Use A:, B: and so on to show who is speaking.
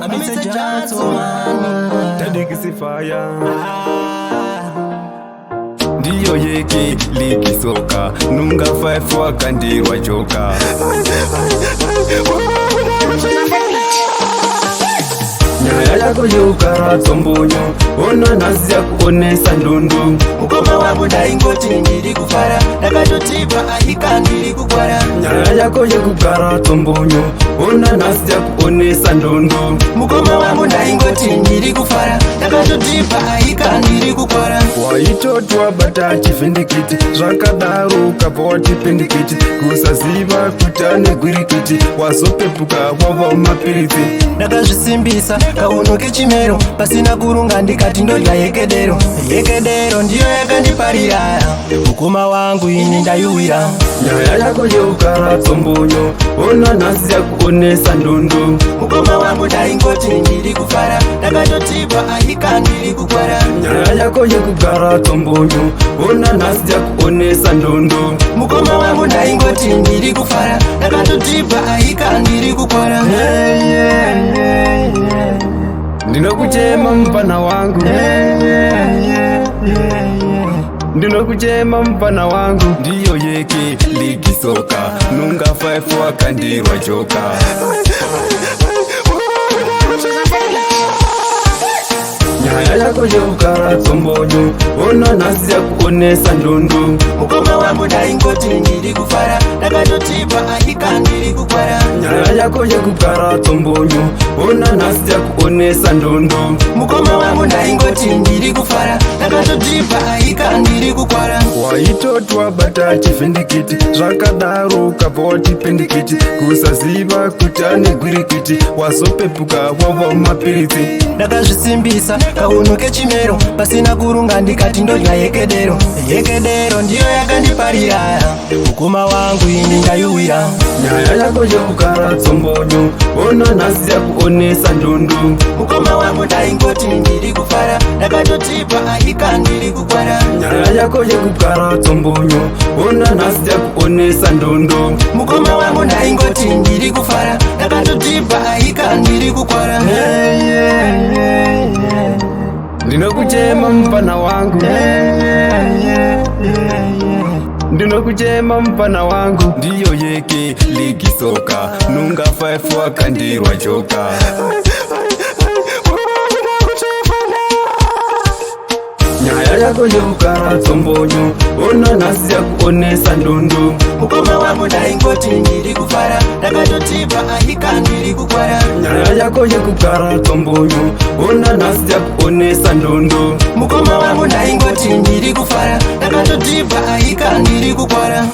A: Mr. Gentleman.
B: Tadikisifaya ndiyo yeki likisoka nunga 5 wakandirwa joka. Nyaya yako yukara tombonyo ona nasi ya kuonesa ndundu.
A: Mukoma wangu daingoti ndiri kufara ndakatotipa ahika ndiri kukwara.
B: Nyaya yako yukara tombonyo ona nasi ya kuonesa ndundu.
A: Mukoma wangu daingoti ndiri kufara ndakatotipa ahika ndiri kukwara.
B: Waitotwa bata chivhindikiti zvakadaro ukabva watipindikiti kusaziva kutane gwirikiti wazopepuka wava mapiritsi.
A: Ndakazvisimbisa kaunoke chimero pasina kurunga ndikati ndodya yekedero. Yekedero ndiyo yakandiparira mukoma wangu ini ndaiwira.
B: Nyaya yako yeukara tombonyo ona nhasi yakuonesa ndundu.
A: Mukoma wangu daingoti ndiri kufara ndakatotipa ahika ndiri kukwara.
B: Nyaya yako yekugara tombonyo ona nhasi yakuonesa ndundu.
A: Mukoma wangu daingoti ndiri kufara ndakatotipa ahika ndiri kukwara.
B: Ndinokuchema mupana wangu, ndinokuchema mupana wangu. Ndiyo yeke likisoka nunga 5 wakandirwa joka. Nyaya yako yeukara tombonyo ona nhasi yakuonesa ndundu.
A: Mukoma wangu daingoti ndiri kufara ndakatotipa ahika ndiri kukwara.
B: Nyaya yako yekugara tombonyo ona nhasi yakuonesa ndundu.
A: Mukoma wangu daingoti ndiri kufara ndakatotipa ahika ndiri kukwara.
B: Waitotwa bata chivhindikiti zvakadaro ukabva watipindikiti kusaziva kutane gwirikiti wazopepuka wava mapiritsi.
A: Ndakazvisimbisa kaunoke chimero pasina kurunga ndikati ndodya yekedero. Yekedero ndiyo yakandiparira mukoma wangu ini ndaiwira.
B: Nyaya yako yeukara tombonyo ona nhasi yakuonesa ndundu.
A: Mukoma wangu daingoti ndiri kufara ndakatotipa ahika ndiri kukwara.
B: Nyaya yako yekugara tombonyo ona nhasi yakuonesa ndundu.
A: Mukoma wangu daingoti ndiri kufara ndakatotipa ahika ndiri kukwara.
B: Ndinokuchema mupana wangu, ndinokuchema mupana wangu. Ndiyo yeke likisoka nunga 5 wakandirwa joka. Nyaya yako yeukara tombonyo ona nhasi yakuonesa ndundu.
A: Mukoma wangu daingoti ndiri kufara ndakatotipa ahika ndiri kukwara.
B: Nyaya yako yekugara tombonyo ona nhasi yakuonesa ndundu.
A: Mukoma wangu daingoti ndiri kufara ndakatotipa ahika ndiri kukwara.